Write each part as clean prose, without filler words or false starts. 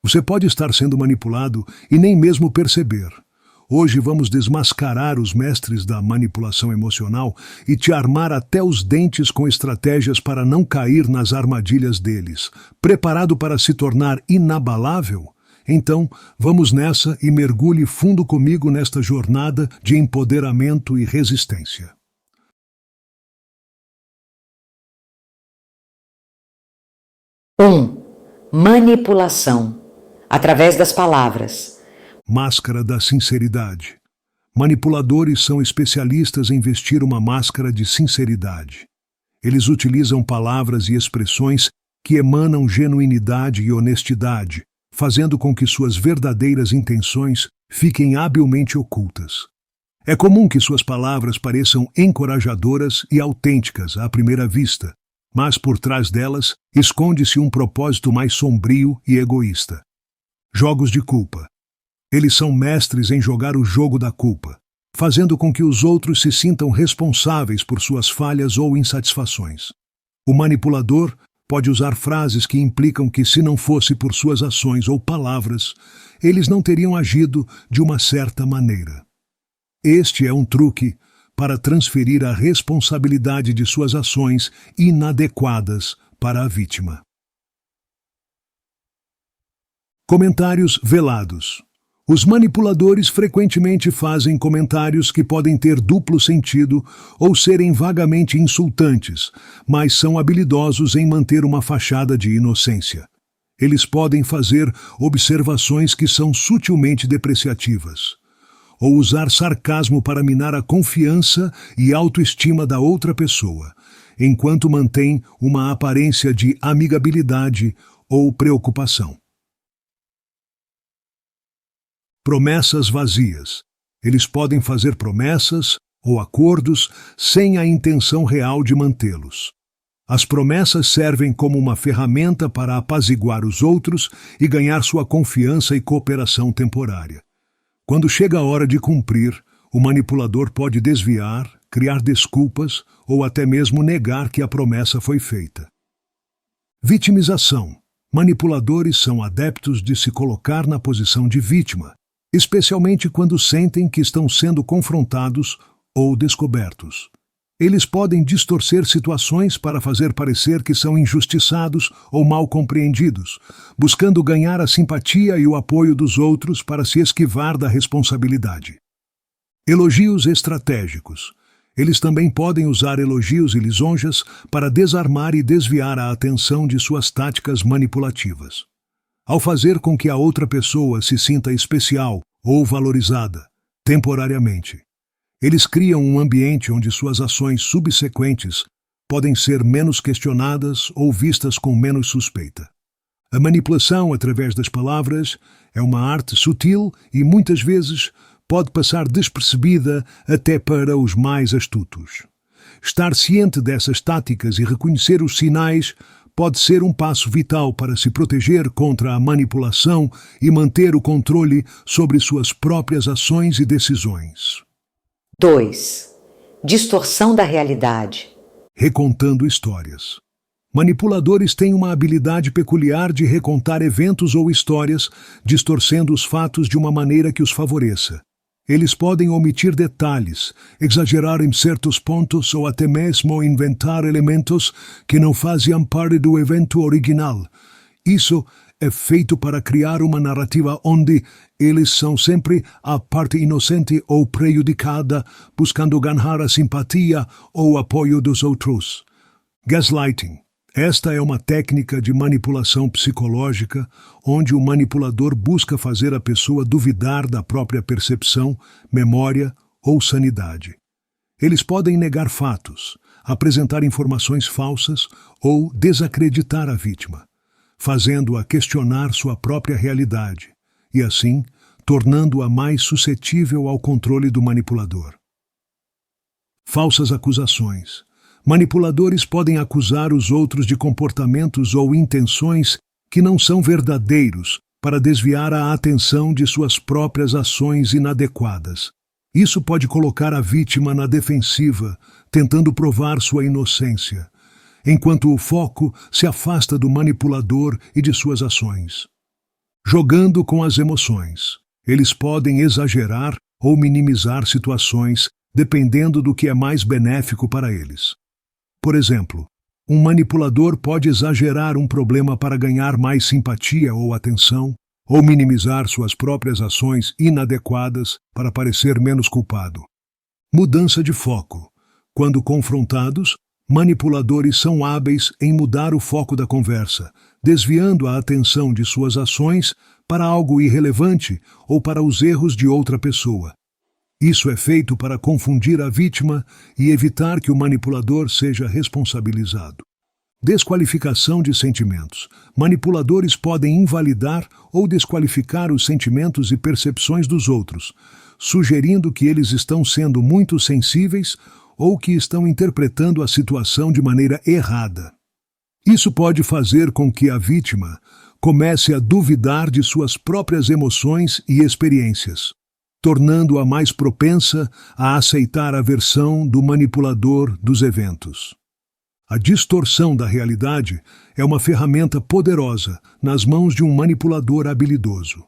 Você pode estar sendo manipulado e nem mesmo perceber. Hoje vamos desmascarar os mestres da manipulação emocional e te armar até os dentes com estratégias para não cair nas armadilhas deles. Preparado para se tornar inabalável? Então, vamos nessa e mergulhe fundo comigo nesta jornada de empoderamento e resistência. Manipulação, através das palavras. Máscara da sinceridade. Manipuladores são especialistas em vestir uma máscara de sinceridade. Eles utilizam palavras e expressões que emanam genuinidade e honestidade, fazendo com que suas verdadeiras intenções fiquem habilmente ocultas. É comum que suas palavras pareçam encorajadoras e autênticas à primeira vista, mas por trás delas esconde-se um propósito mais sombrio e egoísta. Jogos de culpa. Eles são mestres em jogar o jogo da culpa, fazendo com que os outros se sintam responsáveis por suas falhas ou insatisfações. O manipulador pode usar frases que implicam que, se não fosse por suas ações ou palavras, eles não teriam agido de uma certa maneira. Este é um truque para transferir a responsabilidade de suas ações inadequadas para a vítima. Comentários velados. Os manipuladores frequentemente fazem comentários que podem ter duplo sentido ou serem vagamente insultantes, mas são habilidosos em manter uma fachada de inocência. Eles podem fazer observações que são sutilmente depreciativas, ou usar sarcasmo para minar a confiança e autoestima da outra pessoa, enquanto mantém uma aparência de amigabilidade ou preocupação. Promessas vazias. Eles podem fazer promessas ou acordos sem a intenção real de mantê-los. As promessas servem como uma ferramenta para apaziguar os outros e ganhar sua confiança e cooperação temporária. Quando chega a hora de cumprir, o manipulador pode desviar, criar desculpas ou até mesmo negar que a promessa foi feita. Vitimização. Manipuladores são adeptos de se colocar na posição de vítima, especialmente quando sentem que estão sendo confrontados ou descobertos. Eles podem distorcer situações para fazer parecer que são injustiçados ou mal compreendidos, buscando ganhar a simpatia e o apoio dos outros para se esquivar da responsabilidade. Elogios estratégicos. Eles também podem usar elogios e lisonjas para desarmar e desviar a atenção de suas táticas manipulativas. Ao fazer com que a outra pessoa se sinta especial ou valorizada, temporariamente, eles criam um ambiente onde suas ações subsequentes podem ser menos questionadas ou vistas com menos suspeita. A manipulação através das palavras é uma arte sutil e, muitas vezes, pode passar despercebida até para os mais astutos. Estar ciente dessas táticas e reconhecer os sinais pode ser um passo vital para se proteger contra a manipulação e manter o controle sobre suas próprias ações e decisões. 2. Distorção da realidade. Recontando histórias. Manipuladores têm uma habilidade peculiar de recontar eventos ou histórias, distorcendo os fatos de uma maneira que os favoreça. Eles podem omitir detalhes, exagerar em certos pontos ou até mesmo inventar elementos que não faziam parte do evento original. Isso é feito para criar uma narrativa onde eles são sempre a parte inocente ou prejudicada, buscando ganhar a simpatia ou apoio dos outros. Gaslighting. Esta é uma técnica de manipulação psicológica onde o manipulador busca fazer a pessoa duvidar da própria percepção, memória ou sanidade. Eles podem negar fatos, apresentar informações falsas ou desacreditar a vítima, fazendo-a questionar sua própria realidade e, assim, tornando-a mais suscetível ao controle do manipulador. Falsas acusações. Manipuladores podem acusar os outros de comportamentos ou intenções que não são verdadeiros para desviar a atenção de suas próprias ações inadequadas. Isso pode colocar a vítima na defensiva, tentando provar sua inocência, enquanto o foco se afasta do manipulador e de suas ações. Jogando com as emoções. Eles podem exagerar ou minimizar situações, dependendo do que é mais benéfico para eles. Por exemplo, um manipulador pode exagerar um problema para ganhar mais simpatia ou atenção, ou minimizar suas próprias ações inadequadas para parecer menos culpado. Mudança de foco. Quando confrontados, manipuladores são hábeis em mudar o foco da conversa, desviando a atenção de suas ações para algo irrelevante ou para os erros de outra pessoa. Isso é feito para confundir a vítima e evitar que o manipulador seja responsabilizado. Desqualificação de sentimentos. Manipuladores podem invalidar ou desqualificar os sentimentos e percepções dos outros, sugerindo que eles estão sendo muito sensíveis ou que estão interpretando a situação de maneira errada. Isso pode fazer com que a vítima comece a duvidar de suas próprias emoções e experiências, tornando-a mais propensa a aceitar a versão do manipulador dos eventos. A distorção da realidade é uma ferramenta poderosa nas mãos de um manipulador habilidoso.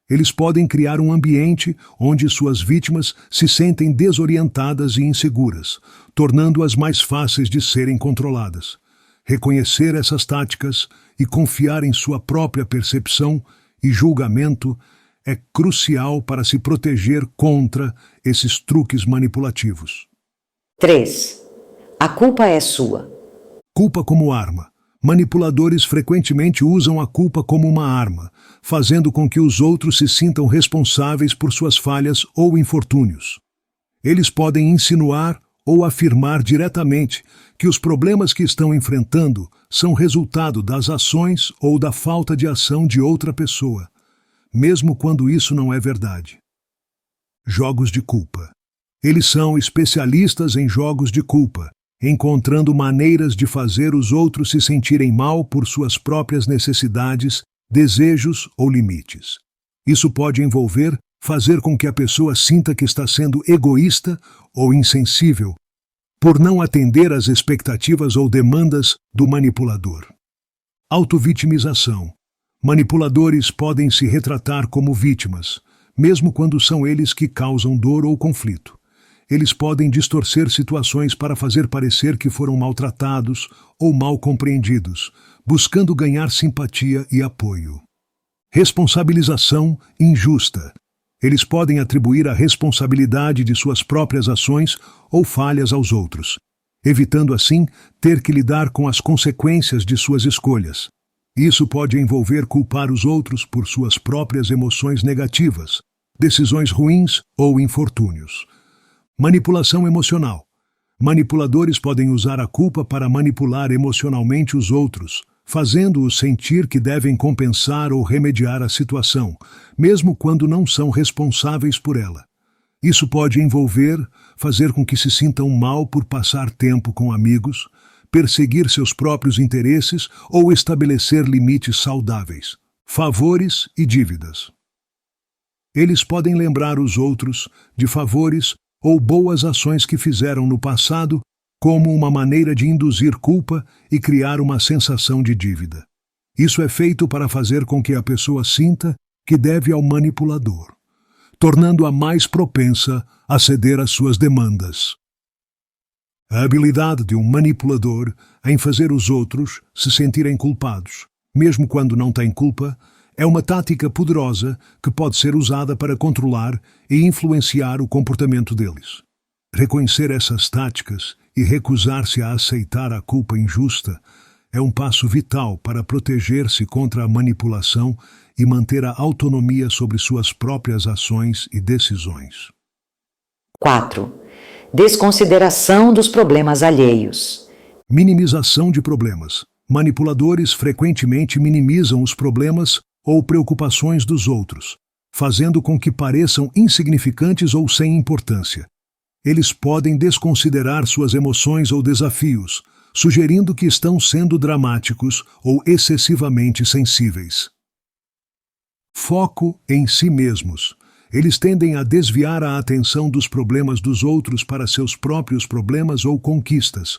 Eles podem criar um ambiente onde suas vítimas se sentem desorientadas e inseguras, tornando-as mais fáceis de serem controladas. Reconhecer essas táticas e confiar em sua própria percepção e julgamento é crucial para se proteger contra esses truques manipulativos. 3. A culpa é sua. Culpa como arma. Manipuladores frequentemente usam a culpa como uma arma, fazendo com que os outros se sintam responsáveis por suas falhas ou infortúnios. Eles podem insinuar ou afirmar diretamente que os problemas que estão enfrentando são resultado das ações ou da falta de ação de outra pessoa, mesmo quando isso não é verdade. Jogos de culpa. Eles são especialistas em jogos de culpa, encontrando maneiras de fazer os outros se sentirem mal por suas próprias necessidades, desejos ou limites. Isso pode envolver fazer com que a pessoa sinta que está sendo egoísta ou insensível, por não atender às expectativas ou demandas do manipulador. Autovitimização. Manipuladores podem se retratar como vítimas, mesmo quando são eles que causam dor ou conflito. Eles podem distorcer situações para fazer parecer que foram maltratados ou mal compreendidos, buscando ganhar simpatia e apoio. Responsabilização injusta. Eles podem atribuir a responsabilidade de suas próprias ações ou falhas aos outros, evitando assim ter que lidar com as consequências de suas escolhas. Isso pode envolver culpar os outros por suas próprias emoções negativas, decisões ruins ou infortúnios. Manipulação emocional. Manipuladores podem usar a culpa para manipular emocionalmente os outros, fazendo-os sentir que devem compensar ou remediar a situação, mesmo quando não são responsáveis por ela. Isso pode envolver fazer com que se sintam mal por passar tempo com amigos, perseguir seus próprios interesses ou estabelecer limites saudáveis, favores e dívidas. Eles podem lembrar os outros de favores ou boas ações que fizeram no passado como uma maneira de induzir culpa e criar uma sensação de dívida. Isso é feito para fazer com que a pessoa sinta que deve ao manipulador, tornando-a mais propensa a ceder às suas demandas. A habilidade de um manipulador em fazer os outros se sentirem culpados, mesmo quando não têm culpa, é uma tática poderosa que pode ser usada para controlar e influenciar o comportamento deles. Reconhecer essas táticas e recusar-se a aceitar a culpa injusta é um passo vital para proteger-se contra a manipulação e manter a autonomia sobre suas próprias ações e decisões. 4. Desconsideração dos problemas alheios. Minimização de problemas. Manipuladores frequentemente minimizam os problemas ou preocupações dos outros, fazendo com que pareçam insignificantes ou sem importância. Eles podem desconsiderar suas emoções ou desafios, sugerindo que estão sendo dramáticos ou excessivamente sensíveis. Foco em si mesmos. Eles tendem a desviar a atenção dos problemas dos outros para seus próprios problemas ou conquistas,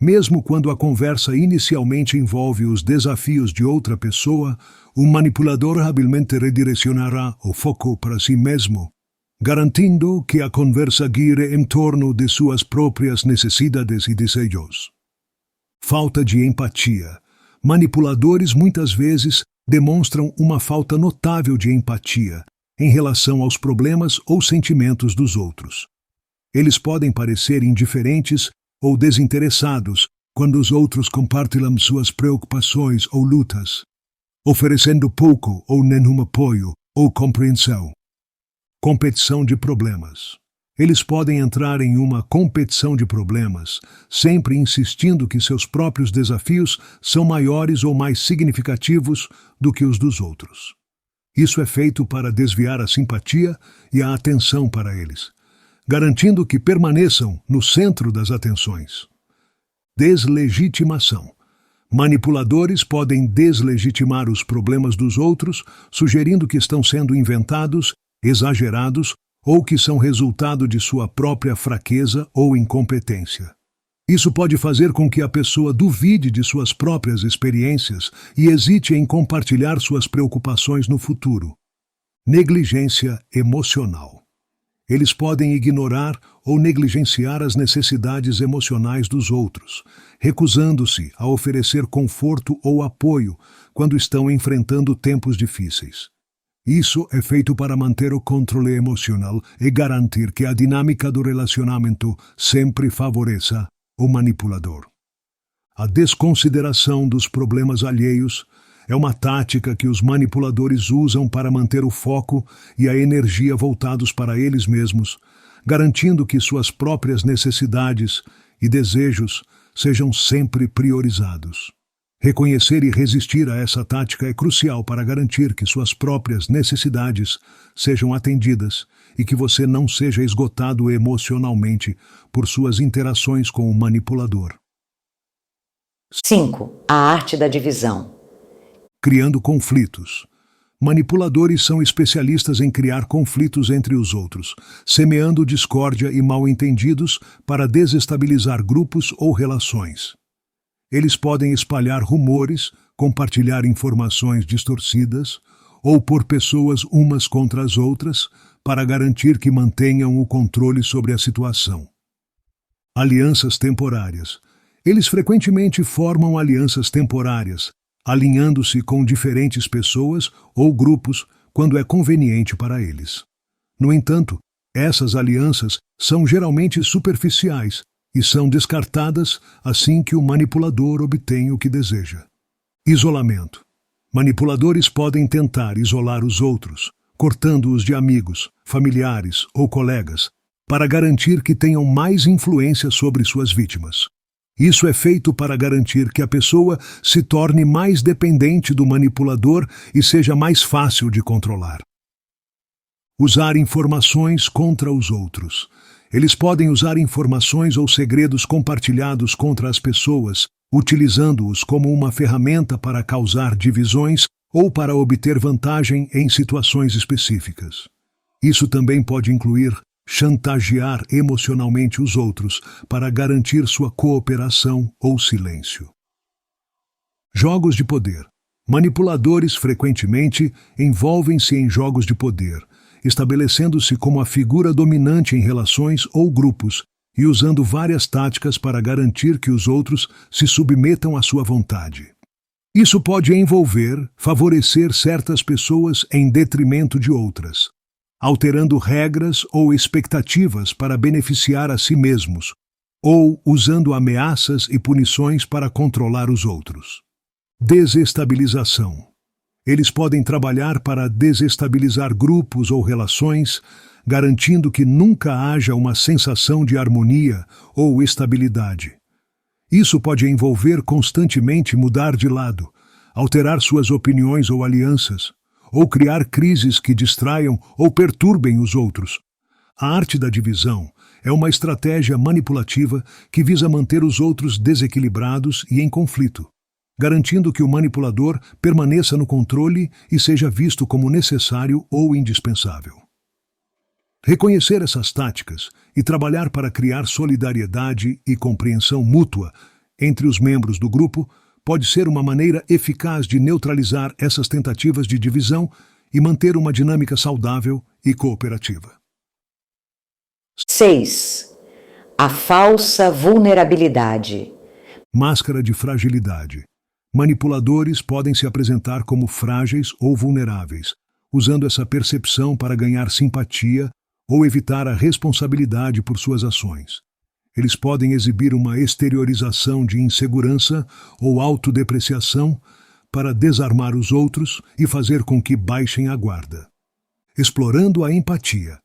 Mesmo quando a conversa inicialmente envolve os desafios de outra pessoa, o manipulador habilmente redirecionará o foco para si mesmo, garantindo que a conversa gire em torno de suas próprias necessidades e desejos. Falta de empatia. Manipuladores muitas vezes demonstram uma falta notável de empatia em relação aos problemas ou sentimentos dos outros. Eles podem parecer indiferentes ou desinteressados quando os outros compartilham suas preocupações ou lutas, oferecendo pouco ou nenhum apoio ou compreensão. Competição de problemas. Eles podem entrar em uma competição de problemas, sempre insistindo que seus próprios desafios são maiores ou mais significativos do que os dos outros. Isso é feito para desviar a simpatia e a atenção para eles, garantindo que permaneçam no centro das atenções. Deslegitimação. Manipuladores podem deslegitimar os problemas dos outros, sugerindo que estão sendo inventados, exagerados ou que são resultado de sua própria fraqueza ou incompetência. Isso pode fazer com que a pessoa duvide de suas próprias experiências e hesite em compartilhar suas preocupações no futuro. Negligência emocional. Eles podem ignorar ou negligenciar as necessidades emocionais dos outros, recusando-se a oferecer conforto ou apoio quando estão enfrentando tempos difíceis. Isso é feito para manter o controle emocional e garantir que a dinâmica do relacionamento sempre favoreça o manipulador. A desconsideração dos problemas alheios é uma tática que os manipuladores usam para manter o foco e a energia voltados para eles mesmos, garantindo que suas próprias necessidades e desejos sejam sempre priorizados. Reconhecer e resistir a essa tática é crucial para garantir que suas próprias necessidades sejam atendidas e que você não seja esgotado emocionalmente por suas interações com o manipulador. 5. A arte da divisão. Criando conflitos. Manipuladores são especialistas em criar conflitos entre os outros, semeando discórdia e mal-entendidos para desestabilizar grupos ou relações. Eles podem espalhar rumores, compartilhar informações distorcidas ou pôr pessoas umas contra as outras para garantir que mantenham o controle sobre a situação. Alianças temporárias. Eles frequentemente formam alianças temporárias, alinhando-se com diferentes pessoas ou grupos quando é conveniente para eles. No entanto, essas alianças são geralmente superficiais e são descartadas assim que o manipulador obtém o que deseja. Isolamento. Manipuladores podem tentar isolar os outros, cortando-os de amigos, familiares ou colegas, para garantir que tenham mais influência sobre suas vítimas. Isso é feito para garantir que a pessoa se torne mais dependente do manipulador e seja mais fácil de controlar. Usar informações contra os outros. Eles podem usar informações ou segredos compartilhados contra as pessoas, utilizando-os como uma ferramenta para causar divisões ou para obter vantagem em situações específicas. Isso também pode incluir chantagear emocionalmente os outros para garantir sua cooperação ou silêncio. Jogos de poder. Manipuladores frequentemente envolvem-se em jogos de poder, estabelecendo-se como a figura dominante em relações ou grupos e usando várias táticas para garantir que os outros se submetam à sua vontade. Isso pode envolver favorecer certas pessoas em detrimento de outras, alterando regras ou expectativas para beneficiar a si mesmos, ou usando ameaças e punições para controlar os outros. Desestabilização. Eles podem trabalhar para desestabilizar grupos ou relações, garantindo que nunca haja uma sensação de harmonia ou estabilidade. Isso pode envolver constantemente mudar de lado, alterar suas opiniões ou alianças, ou criar crises que distraiam ou perturbem os outros. A arte da divisão é uma estratégia manipulativa que visa manter os outros desequilibrados e em conflito, garantindo que o manipulador permaneça no controle e seja visto como necessário ou indispensável. Reconhecer essas táticas e trabalhar para criar solidariedade e compreensão mútua entre os membros do grupo pode ser uma maneira eficaz de neutralizar essas tentativas de divisão e manter uma dinâmica saudável e cooperativa. 6. A falsa vulnerabilidade. Máscara de fragilidade. Manipuladores podem se apresentar como frágeis ou vulneráveis, usando essa percepção para ganhar simpatia ou evitar a responsabilidade por suas ações. Eles podem exibir uma exteriorização de insegurança ou autodepreciação para desarmar os outros e fazer com que baixem a guarda. Explorando a empatia.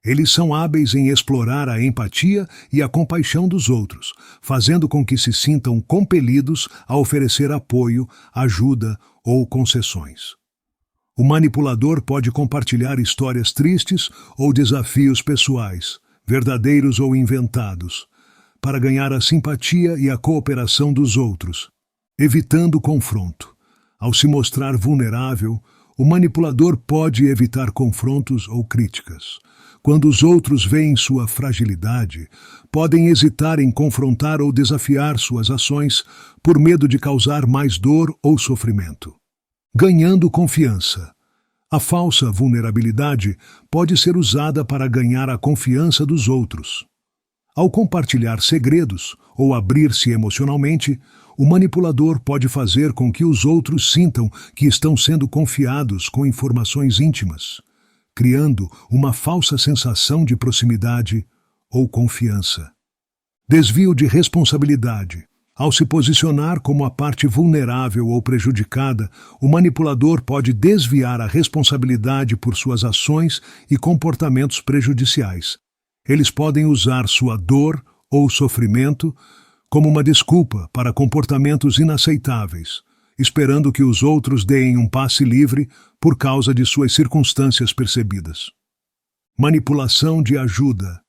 Eles são hábeis em explorar a empatia e a compaixão dos outros, fazendo com que se sintam compelidos a oferecer apoio, ajuda ou concessões. O manipulador pode compartilhar histórias tristes ou desafios pessoais, verdadeiros ou inventados, para ganhar a simpatia e a cooperação dos outros, evitando confronto. Ao se mostrar vulnerável, o manipulador pode evitar confrontos ou críticas. Quando os outros veem sua fragilidade, podem hesitar em confrontar ou desafiar suas ações por medo de causar mais dor ou sofrimento. Ganhando confiança. A falsa vulnerabilidade pode ser usada para ganhar a confiança dos outros. Ao compartilhar segredos ou abrir-se emocionalmente, o manipulador pode fazer com que os outros sintam que estão sendo confiados com informações íntimas, criando uma falsa sensação de proximidade ou confiança. Desvio de responsabilidade. Ao se posicionar como a parte vulnerável ou prejudicada, o manipulador pode desviar a responsabilidade por suas ações e comportamentos prejudiciais. Eles podem usar sua dor ou sofrimento como uma desculpa para comportamentos inaceitáveis, esperando que os outros deem um passe livre por causa de suas circunstâncias percebidas. Manipulação de ajuda.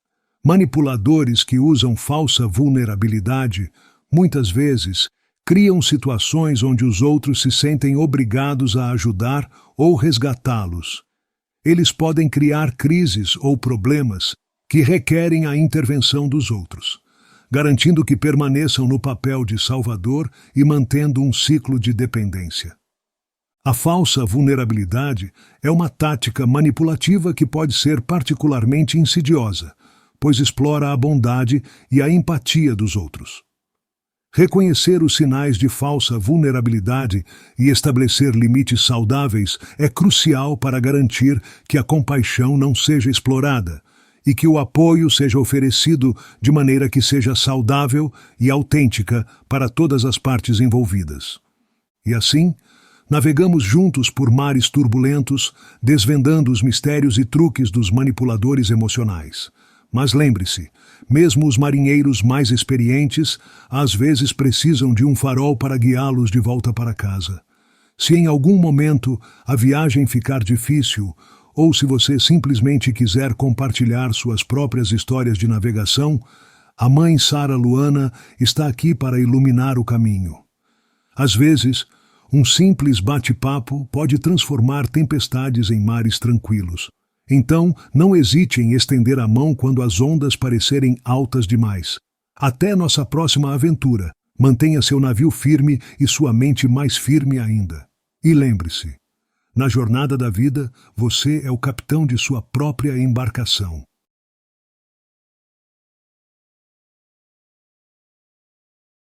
Manipuladores que usam falsa vulnerabilidade muitas vezes criam situações onde os outros se sentem obrigados a ajudar ou resgatá-los. Eles podem criar crises ou problemas que requerem a intervenção dos outros, garantindo que permaneçam no papel de salvador e mantendo um ciclo de dependência. A falsa vulnerabilidade é uma tática manipulativa que pode ser particularmente insidiosa, pois explora a bondade e a empatia dos outros. Reconhecer os sinais de falsa vulnerabilidade e estabelecer limites saudáveis é crucial para garantir que a compaixão não seja explorada e que o apoio seja oferecido de maneira que seja saudável e autêntica para todas as partes envolvidas. E assim, navegamos juntos por mares turbulentos, desvendando os mistérios e truques dos manipuladores emocionais. Mas lembre-se, mesmo os marinheiros mais experientes às vezes precisam de um farol para guiá-los de volta para casa. Se em algum momento a viagem ficar difícil, ou se você simplesmente quiser compartilhar suas próprias histórias de navegação, a mãe Sara Luana está aqui para iluminar o caminho. Às vezes, um simples bate-papo pode transformar tempestades em mares tranquilos. Então, não hesite em estender a mão quando as ondas parecerem altas demais. Até nossa próxima aventura. Mantenha seu navio firme e sua mente mais firme ainda. E lembre-se, na jornada da vida, você é o capitão de sua própria embarcação.